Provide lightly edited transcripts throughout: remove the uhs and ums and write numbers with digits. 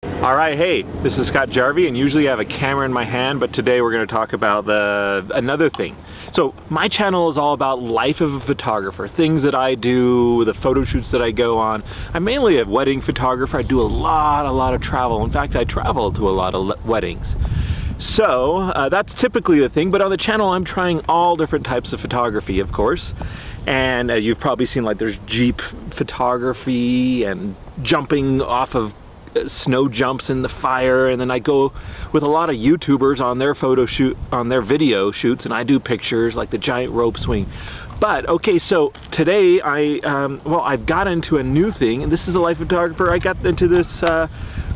Alright, hey, this is Scott JARVIE, and usually I have a camera in my hand, but today we're going to talk about another thing. So my channel is all about life of a photographer, things that I do, the photo shoots that I go on. I'm mainly a wedding photographer. I do a lot of travel. In fact, I travel to a lot of weddings. So that's typically the thing, but on the channel I'm trying all different types of photography, of course. And you've probably seen, like, there's Jeep photography and jumping off of snow jumps in the fire, and then I go with a lot of YouTubers on their video shoots, and I do pictures like the giant rope swing. But okay, so today I've got into a new thing, and this is a life photographer. I got into this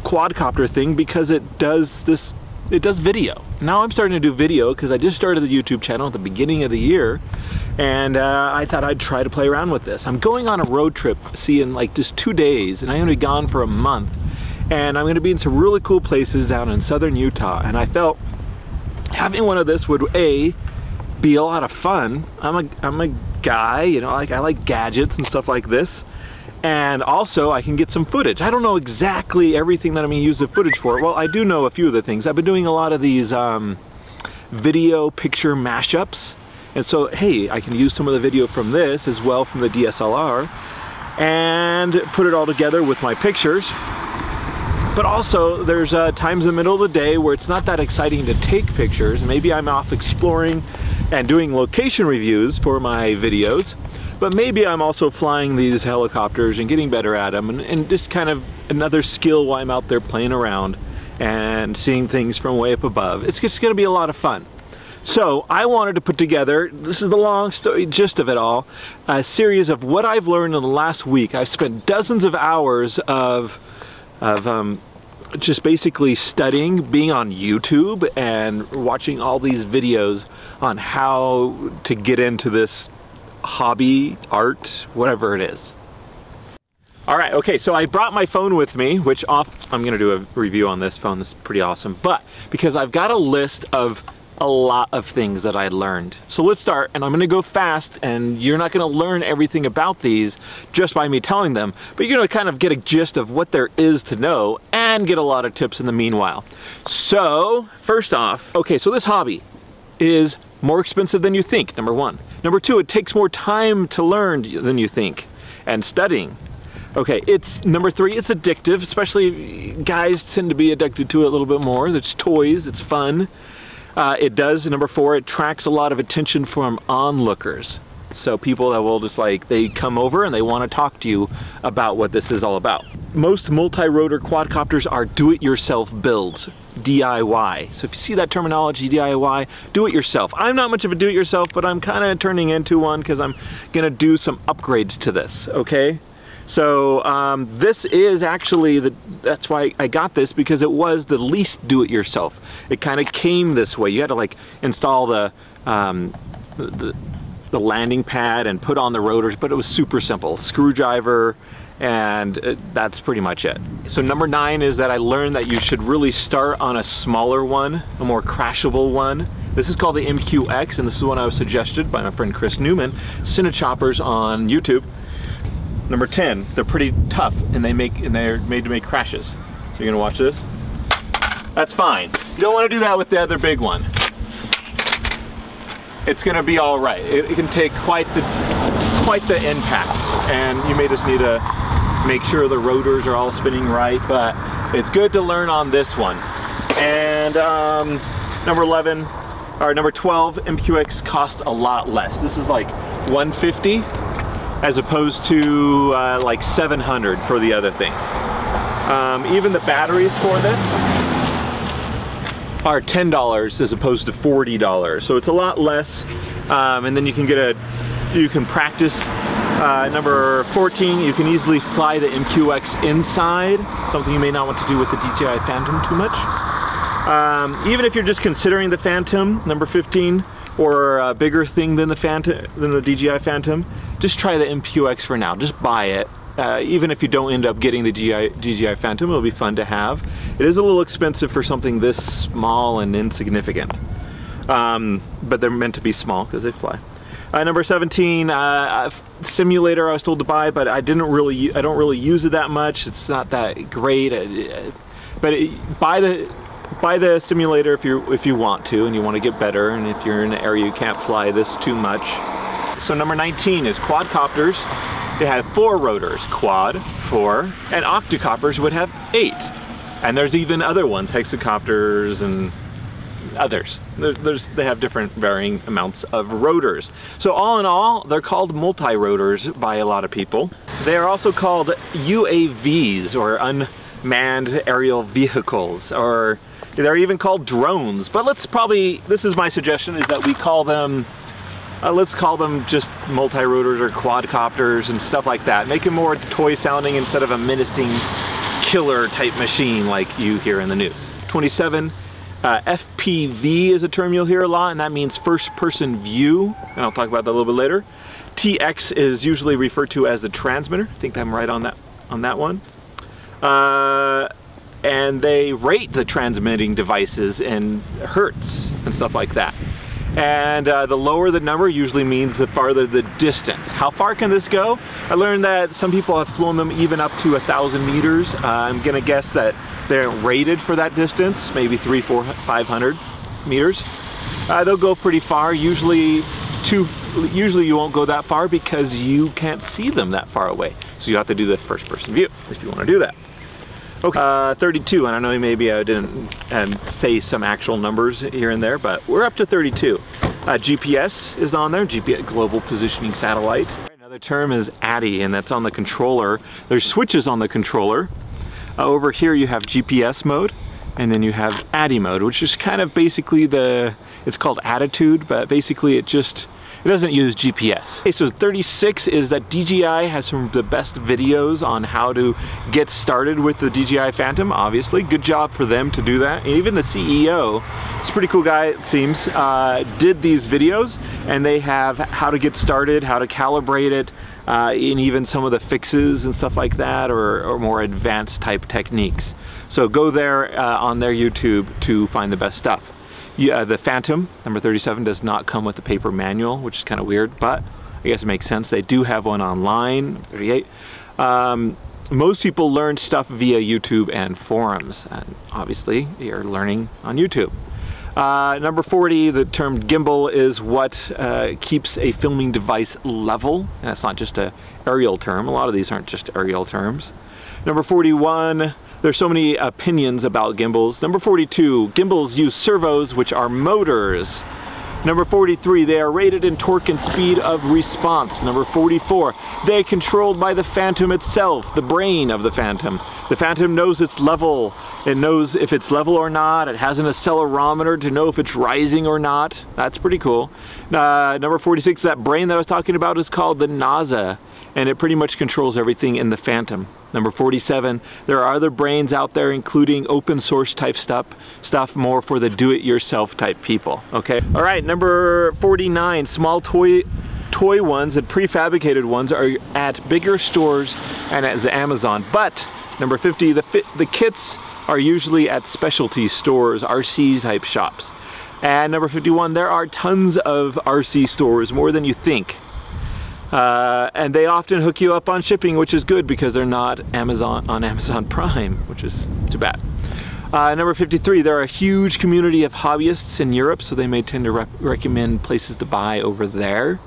quadcopter thing because it does video. Now I'm starting to do video because I just started the YouTube channel at the beginning of the year, and I thought I'd try to play around with this. I'm going on a road trip, in like just 2 days, and I'm gonna be gone for a month. And I'm going to be in some really cool places down in southern Utah, and I felt having one of this would be a lot of fun. I'm a guy, you know, like I like gadgets and stuff like this, and also I can get some footage. I don't know exactly everything that I'm going to use the footage for. Well, I do know a few of the things. I've been doing a lot of these video picture mashups, and so hey, I can use some of the video from this as well from the DSLR and put it all together with my pictures. But also, there's times in the middle of the day where it's not that exciting to take pictures. Maybe I'm off exploring and doing location reviews for my videos, but maybe I'm also flying these helicopters and getting better at them, and just kind of another skill while I'm out there playing around and seeing things from way up above. It's just going to be a lot of fun. So I wanted to put together, this is the long story, gist of it all, a series of what I've learned in the last week. I've spent dozens of hours of just basically studying, being on YouTube and watching all these videos on how to get into this hobby, art, whatever it is. Alright, okay, so I brought my phone with me, which I'm going to do a review on this phone. This is pretty awesome, but because I've got a list of a lot of things that I learned. So let's start, and I'm going to go fast, and you're not going to learn everything about these just by me telling them, but you're going to kind of get a gist of what there is to know and get a lot of tips in the meanwhile. So first off, okay, so this hobby is more expensive than you think, number one. Number two, it takes more time to learn than you think, and studying. Okay, number three, it's addictive, especially guys tend to be addicted to it a little bit more. It's toys, it's fun. Number four, it attracts a lot of attention from onlookers. So people that will just they come over and they want to talk to you about what this is all about. Most multi-rotor quadcopters are do-it-yourself builds, DIY. So if you see that terminology, DIY, do it yourself. I'm not much of a do-it-yourself, but I'm kind of turning into one because I'm going to do some upgrades to this, okay? So this is actually, that's why I got this, because it was the least do-it-yourself. It kind of came this way. You had to install the landing pad and put on the rotors, but it was super simple. Screwdriver, and that's pretty much it. So number 9 is that I learned that you should really start on a smaller one, a more crashable one. This is called the MQX, and this is one I was suggested by my friend Chris Newman, Cinechoppers on YouTube. Number 10, they're pretty tough, and they're made to make crashes. So you're gonna watch this? That's fine. You don't want to do that with the other big one. It's gonna be all right. It can take quite the impact, and you may just need to make sure the rotors are all spinning right, but it's good to learn on this one. And number 12, MQX costs a lot less. This is like $150. As opposed to like $700 for the other thing. Even the batteries for this are $10 as opposed to $40, so it's a lot less. And then you can practice. Number 14, you can easily fly the MQX inside, something you may not want to do with the DJI Phantom too much. Even if you're just considering the Phantom, number 15, or a bigger thing than the DJI Phantom, just try the MQX for now. Just buy it. Even if you don't end up getting the DJI Phantom, it'll be fun to have. It is a little expensive for something this small and insignificant, but they're meant to be small because they fly. Number 17, simulator I was told to buy, but I don't really use it that much. It's not that great. But buy the simulator if you want to and you want to get better, and if you're in an area you can't fly this too much. So number 19 is quadcopters. They have 4 rotors, quad, 4, and octocopters would have 8. And there's even other ones, hexacopters and others. They have different varying amounts of rotors. So all in all, they're called multi-rotors by a lot of people. They are also called UAVs, or unmanned aerial vehicles, or they're even called drones. But this is my suggestion, is that we call them, let's call them just multi-rotors or quadcopters and stuff like that. Make it more toy sounding instead of a menacing killer type machine like you hear in the news. 27, FPV is a term you'll hear a lot, and that means first person view, and I'll talk about that a little bit later. TX is usually referred to as the transmitter. I think I'm right on that one. And they rate the transmitting devices in hertz and stuff like that. And the lower the number usually means the farther the distance. How far can this go? I learned that some people have flown them even up to 1,000 meters. I'm gonna guess that they're rated for that distance, maybe 300, 400, 500 meters. They'll go pretty far. Usually you won't go that far because you can't see them that far away. So you have to do the first person view if you want to do that. Okay, 32, and I know maybe I didn't say some actual numbers here and there, but we're up to 32. GPS is on there, GPS, Global Positioning Satellite. Another term is ADI, and that's on the controller. There's switches on the controller. Over here you have GPS mode, and then you have ADI mode, which is kind of basically it's called attitude, but basically it doesn't use GPS. Okay, so 36 is that DJI has some of the best videos on how to get started with the DJI Phantom, obviously. Good job for them to do that. And even the CEO, he's a pretty cool guy it seems, did these videos, and they have how to get started, how to calibrate it, and even some of the fixes and stuff like that, or more advanced type techniques. So go there on their YouTube to find the best stuff. Yeah, the Phantom, number 37, does not come with a paper manual, which is kind of weird, but I guess it makes sense. They do have one online, 38. Most people learn stuff via YouTube and forums, and obviously you're learning on YouTube. Number 40, the term gimbal is what keeps a filming device level, and that's not just an aerial term. A lot of these aren't just aerial terms. Number 41, there's so many opinions about gimbals. Number 42, gimbals use servos, which are motors. Number 43, they are rated in torque and speed of response. Number 44, they are controlled by the Phantom itself, the brain of the Phantom. The Phantom knows its level. It knows if it's level or not. It has an accelerometer to know if it's rising or not. That's pretty cool. Number 46, that brain that I was talking about is called the NASA, and it pretty much controls everything in the Phantom. Number 47, there are other brains out there, including open source type stuff more for the do-it-yourself type people, okay? All right, number 49, small toy ones and prefabricated ones are at bigger stores and at Amazon. But number 50, the kits are usually at specialty stores, RC type shops. And number 51, there are tons of RC stores, more than you think. And they often hook you up on shipping, which is good because they're not on Amazon Prime, which is too bad. Number 53, there are a huge community of hobbyists in Europe, so they may tend to recommend places to buy over there.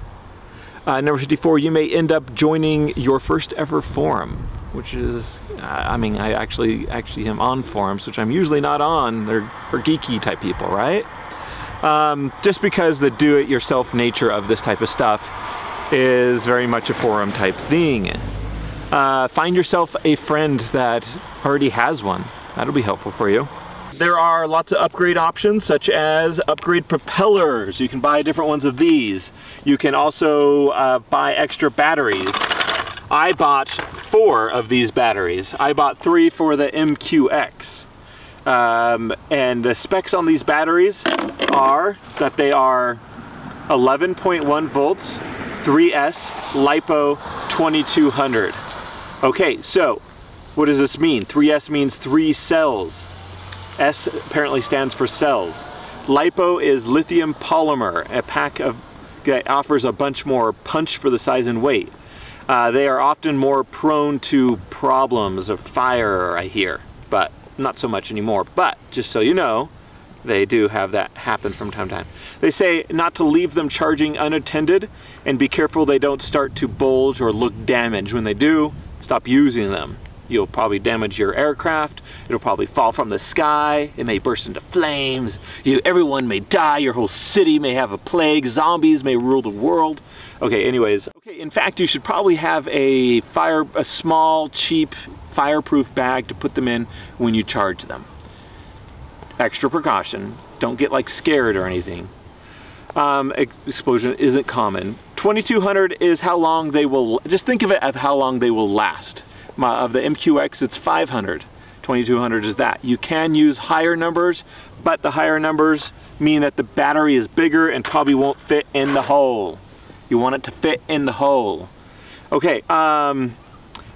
Number 54, you may end up joining your first ever forum, which is, I mean, I actually am on forums, which I'm usually not on. They're for geeky type people, right? Just because the do-it-yourself nature of this type of stuff is very much a forum type thing. Find yourself a friend that already has one. That'll be helpful for you. There are lots of upgrade options, such as upgrade propellers. You can buy different ones of these. You can also buy extra batteries. I bought 4 of these batteries. I bought 3 for the MQX. And the specs on these batteries are that they are 11.1 volts, 3S, LiPo 2200. Okay, so what does this mean? 3S means 3 cells. S apparently stands for cells. LiPo is lithium polymer, a pack that offers a bunch more punch for the size and weight. They are often more prone to problems of fire, I hear, but not so much anymore, but just so you know, they do have that happen from time to time. They say not to leave them charging unattended, and be careful they don't start to bulge or look damaged. When they do, stop using them. You'll probably damage your aircraft. It'll probably fall from the sky. It may burst into flames. Everyone may die. Your whole city may have a plague. Zombies may rule the world. Okay, anyways. Okay, in fact, you should probably have a small, cheap, fireproof bag to put them in when you charge them. Extra precaution. Don't get like scared or anything. Explosion isn't common. 2200 is how long they will, just think of it as how long they will last. Of the MQX, it's 500. 2200 is that. You can use higher numbers, but the higher numbers mean that the battery is bigger and probably won't fit in the hole. You want it to fit in the hole. Okay,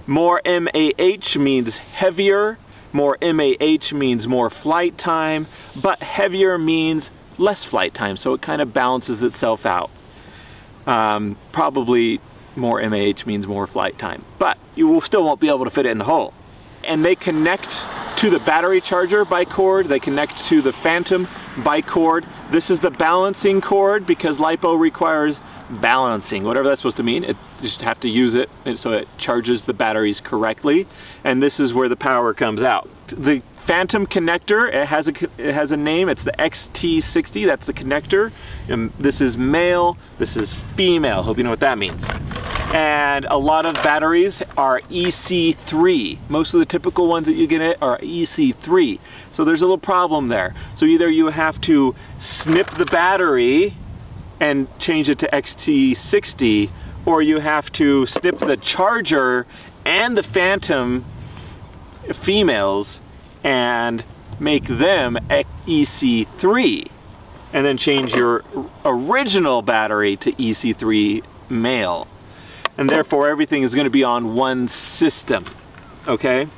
more MAH means heavier. More MAH means more flight time, but heavier means less flight time, so it kind of balances itself out. Probably more MAH means more flight time, but you still won't be able to fit it in the hole. And they connect to the battery charger by cord. They connect to the Phantom by cord. This is the balancing cord because LiPo requires balancing, whatever that's supposed to mean. You just have to use it so it charges the batteries correctly, and this is where the power comes out. The Phantom connector, it has a name. It's the XT60. That's the connector. And this is male. This is female. Hope you know what that means. And a lot of batteries are EC3. Most of the typical ones that you get are EC3. So there's a little problem there. So either you have to snip the battery and change it to XT60, or you have to snip the charger and the Phantom females and make them EC3, and then change your original battery to EC3 male. And therefore everything is going to be on one system, okay?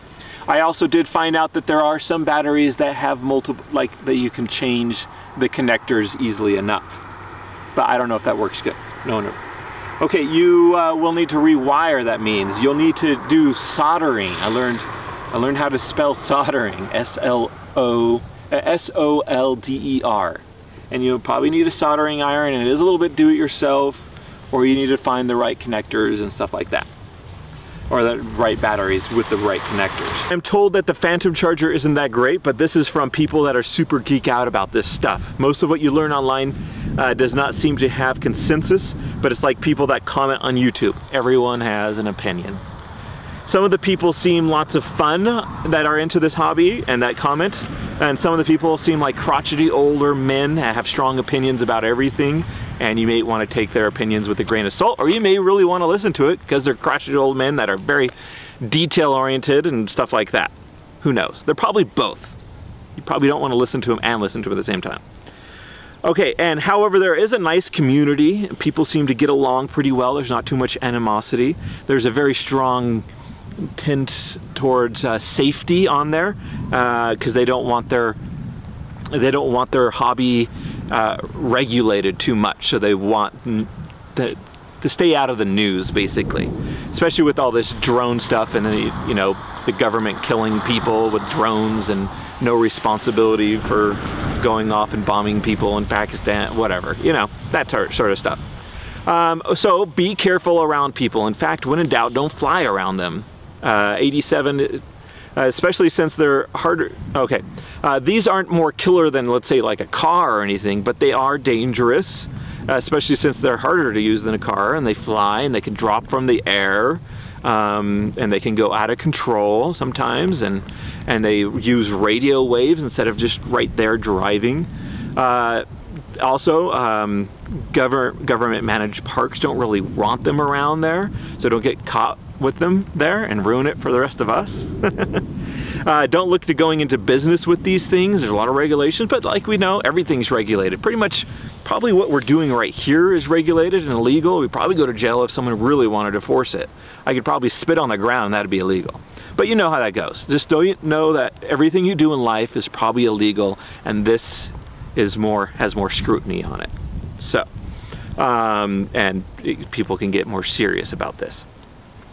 I also did find out that there are some batteries that have multiple, like that you can change the connectors easily enough. But I don't know if that works good. No. Okay, you will need to rewire, that means. You'll need to do soldering. I learned how to spell soldering, S-O-L-D-E-R. And you'll probably need a soldering iron, and it is a little bit do-it-yourself, or you need to find the right connectors and stuff like that. Or the right batteries with the right connectors. I'm told that the Phantom charger isn't that great, but this is from people that are super geek out about this stuff. Most of what you learn online does not seem to have consensus, but it's like people that comment on YouTube. Everyone has an opinion. Some of the people seem lots of fun that are into this hobby and that comment, and some of the people seem like crotchety older men that have strong opinions about everything, and you may want to take their opinions with a grain of salt, or you may really want to listen to it because they're crotchety old men that are very detail oriented and stuff like that. Who knows? They're probably both. You probably don't want to listen to them and listen to them at the same time. Okay, and however, there is a nice community. People seem to get along pretty well. There's not too much animosity. There's a very strong tend towards safety on there because they don't want their hobby regulated too much, so they want to stay out of the news, basically, especially with all this drone stuff, and then you know, the government killing people with drones and no responsibility for going off and bombing people in Pakistan, whatever, you know, that sort of stuff. So be careful around people. In fact, when in doubt, don't fly around them. 87, especially since they're harder. Okay, these aren't more killer than, let's say, like a car or anything, but they are dangerous, especially since they're harder to use than a car, and they fly and they can drop from the air, and they can go out of control sometimes, and they use radio waves instead of just right there driving. Also, government managed parks don't really want them around there, so don't get caught with them there and ruin it for the rest of us. Don't look to going into business with these things. There's a lot of regulations, but like we know, everything's regulated. Pretty much, probably what we're doing right here is regulated and illegal. We'd probably go to jail if someone really wanted to force it. I could probably spit on the ground and that'd be illegal. But you know how that goes. Just don't know that everything you do in life is probably illegal, and this is has more scrutiny on it. So, and people can get more serious about this.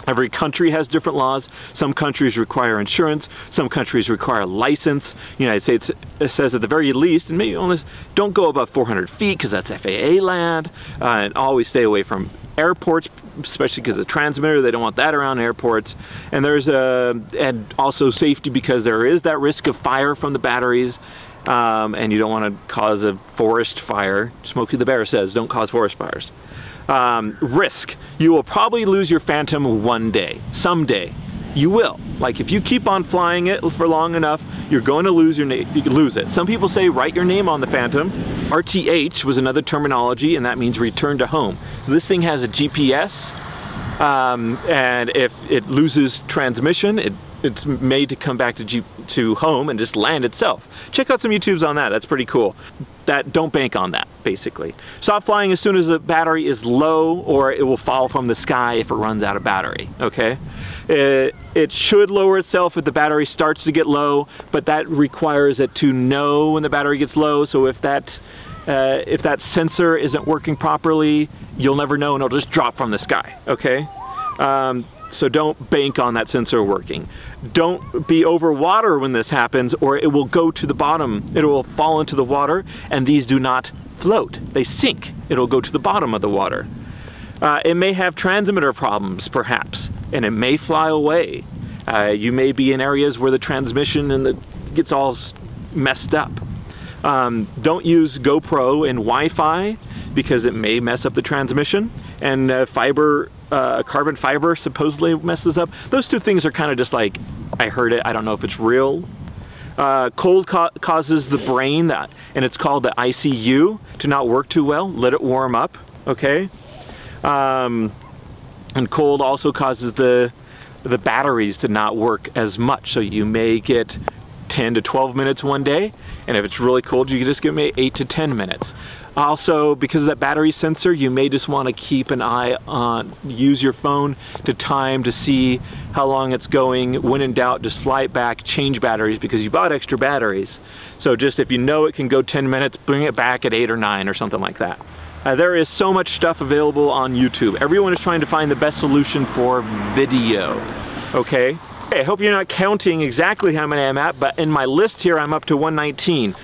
Every country has different laws. Some countries require insurance. Some countries require a license. The United States says at the very least, and maybe only, don't go above 400 feet because that's FAA land. And always stay away from airports, especially because of the transmitter. They don't want that around airports. And and also safety, because there is that risk of fire from the batteries. And you don't want to cause a forest fire. Smokey the Bear says, don't cause forest fires. Risk. You will probably lose your Phantom one day. Someday. You will. Like, if you keep on flying it for long enough, you're going to lose it. Some people say write your name on the Phantom. RTH was another terminology, and that means return to home. So this thing has a GPS, and if it loses transmission, it's made to come back to home and just land itself. Check out some YouTubes on that. That's pretty cool. Don't bank on that, basically. Stop flying as soon as the battery is low, or it will fall from the sky if it runs out of battery, okay? It should lower itself if the battery starts to get low, but that requires it to know when the battery gets low. So if that sensor isn't working properly, you'll never know, and it'll just drop from the sky, okay? So don't bank on that sensor working. Don't be over water when this happens, or it will go to the bottom. It will fall into the water, and these do not float. They sink. It'll go to the bottom of the water. It may have transmitter problems, perhaps, and it may fly away. You may be in areas where the transmission gets all messed up. Don't use GoPro and Wi-Fi, because it may mess up the transmission, and carbon fiber supposedly messes up. Those two things are kind of just like, I heard it, I don't know if it's real. Cold causes the brain, and it's called the ICU, to not work too well. Let it warm up, okay? And cold also causes the batteries to not work as much, so you may get 10 to 12 minutes one day, and if it's really cold, you can just get maybe 8 to 10 minutes. Also, because of that battery sensor, you may just want to keep an eye on, use your phone to time to see how long it's going. When in doubt, just fly it back, change batteries, because you bought extra batteries. So just if you know it can go 10 minutes, bring it back at 8 or 9 or something like that. There is so much stuff available on YouTube. Everyone is trying to find the best solution for video, okay? I hope you're not counting exactly how many I'm at, but in my list here, I'm up to 119.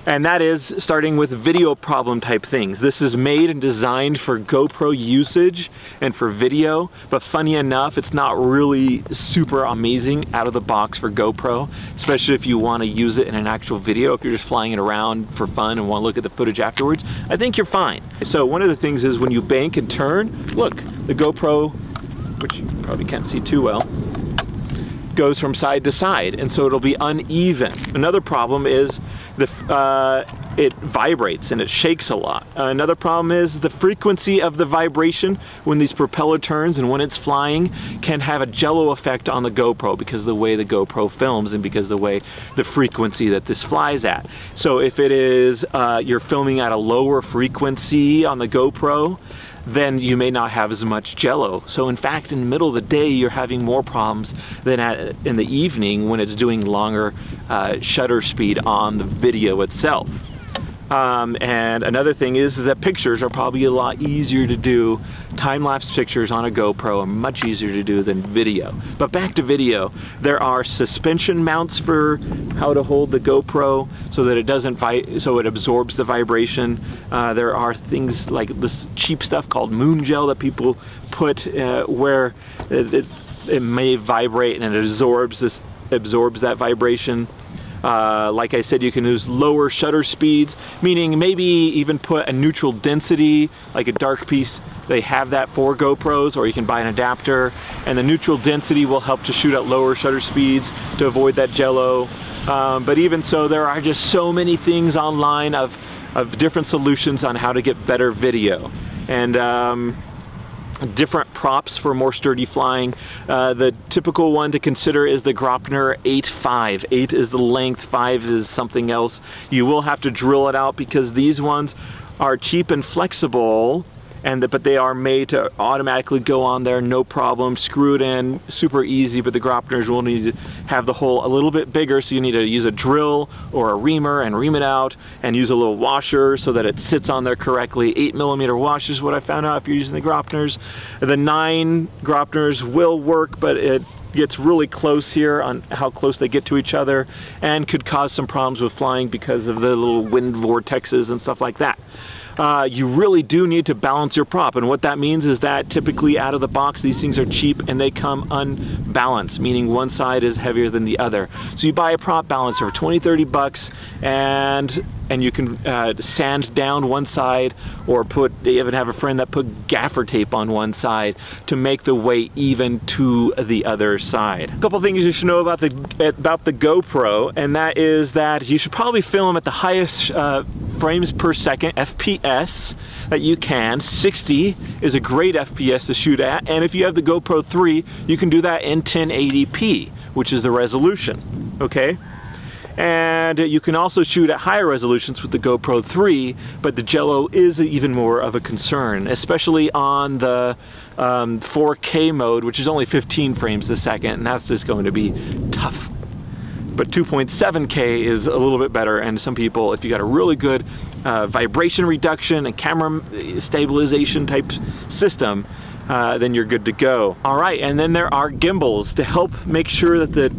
And that is starting with video problem type things. This is made and designed for GoPro usage and for video, but funny enough, it's not really super amazing out of the box for GoPro, especially if you want to use it in an actual video. If you're just flying it around for fun and want to look at the footage afterwards, I think you're fine. So one of the things is when you bank and turn, look, the GoPro, which you probably can't see too well, goes from side to side, and so it'll be uneven. Another problem is it vibrates and it shakes a lot. Another problem is the frequency of the vibration when these propeller turns and when it's flying can have a jello effect on the GoPro because of the way the GoPro films and because of the frequency that this flies at. So if it is you're filming at a lower frequency on the GoPro, then you may not have as much jello. So in fact, in the middle of the day, you're having more problems than in the evening when it's doing longer shutter speed on the video itself. And another thing is that pictures are probably a lot easier to do. Time-lapse pictures on a GoPro are much easier to do than video. But back to video, there are suspension mounts for how to hold the GoPro so that it doesn't so it absorbs the vibration. There are things like this cheap stuff called moon gel that people put where it may vibrate and it absorbs that vibration. Like I said, you can use lower shutter speeds, meaning maybe even put a neutral density, like a dark piece. They have that for GoPros, or you can buy an adapter, and the neutral density will help to shoot at lower shutter speeds to avoid that jello. But even so, there are just so many things online of different solutions on how to get better video. And different props for more sturdy flying. The typical one to consider is the Graupner 8.5. 8 is the length, 5 is something else. You will have to drill it out because these ones are cheap and flexible, but they are made to automatically go on there, no problem. Screw it in, super easy. But the Gropters will need to have the hole a little bit bigger, so you need to use a drill or a reamer and ream it out, and use a little washer so that it sits on there correctly. 8mm wash is what I found out if you're using the Gropters. The 9 Gropters will work, but it gets really close here on how close they get to each other, and could cause some problems with flying because of the little wind vortexes and stuff like that. You really do need to balance your prop, and what that means is that typically out of the box these things are cheap and they come unbalanced, meaning one side is heavier than the other. So you buy a prop balancer for 20-30 bucks, and you can sand down one side, or even have a friend that put gaffer tape on one side to make the weight even to the other side. A couple things you should know about the GoPro, and that is that you should probably film at the highest frames per second, FPS, that you can. 60 is a great FPS to shoot at, and if you have the GoPro 3, you can do that in 1080p, which is the resolution, okay? And you can also shoot at higher resolutions with the GoPro 3, but the Jello is even more of a concern, especially on the 4K mode, which is only 15 frames a second, and that's just going to be tough. But 2.7K is a little bit better, and some people, if you got a really good vibration reduction and camera stabilization type system, then you're good to go. All right, and then there are gimbals to help make sure that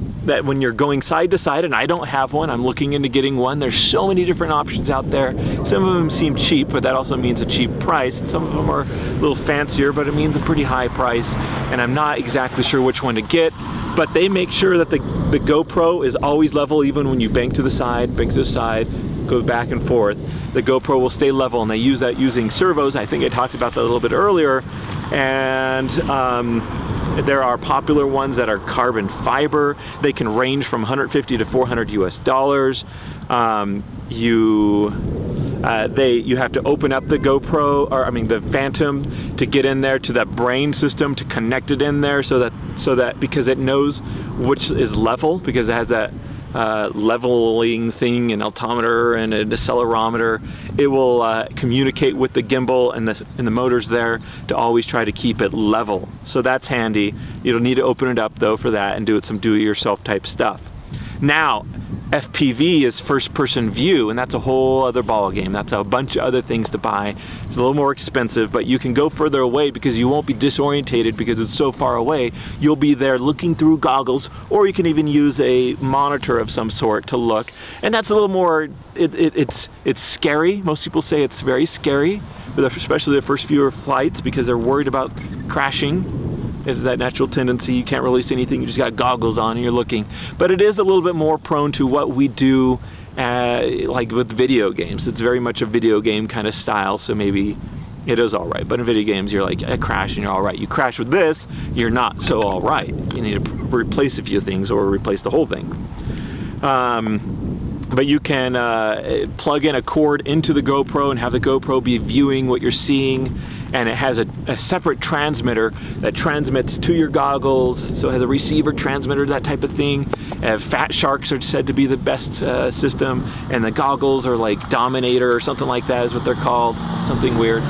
when you're going side to side, and I don't have one, I'm looking into getting one. There's so many different options out there. Some of them seem cheap, but that also means a cheap price. And some of them are a little fancier, but it means a pretty high price, and I'm not exactly sure which one to get. But they make sure that the GoPro is always level, even when you bank to the side, go back and forth. The GoPro will stay level, and they use that using servos. I think I talked about that a little bit earlier. And there are popular ones that are carbon fiber. They can range from 150 to 400 US dollars. You have to open up the GoPro, or I mean the Phantom, to get in there to that brain system, to connect it in there, so that because it knows which is level, because it has that leveling thing, an altimeter and an accelerometer. It will communicate with the gimbal and the motors there to always try to keep it level. So that's handy. You'll need to open it up though for that and do some do-it-yourself type stuff. Now, FPV is first-person view, and that's a whole other ball game. That's a bunch of other things to buy. It's a little more expensive, but you can go further away because you won't be disorientated because it's so far away. You'll be there looking through goggles, or you can even use a monitor of some sort to look. And that's a little more, it's scary. Most people say it's very scary, especially the first few flights, because they're worried about crashing. It's that natural tendency. You can't really see anything. You just got goggles on and you're looking. But it is a little bit more prone to what we do like with video games. It's very much a video game kind of style, so maybe it is all right. But in video games, you're like, I crash and you're all right. You crash with this, you're not so all right. You need to replace a few things or replace the whole thing. But you can plug in a cord into the GoPro and have the GoPro be viewing what you're seeing, and it has a separate transmitter that transmits to your goggles, so it has a receiver transmitter, that type of thing. Fat Sharks are said to be the best system, and the goggles are like Dominator or something like that is what they're called, something weird.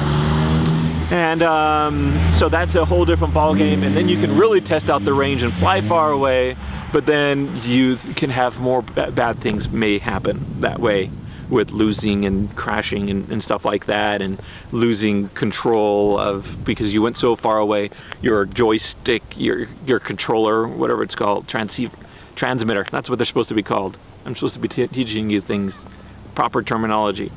And so that's a whole different ball game, and then you can really test out the range and fly far away, but then you can have more bad things may happen that way, with losing and crashing and stuff like that, and losing control of, because you went so far away, your joystick, your controller, whatever it's called, transmitter, that's what they're supposed to be called. I'm supposed to be teaching you things, proper terminology.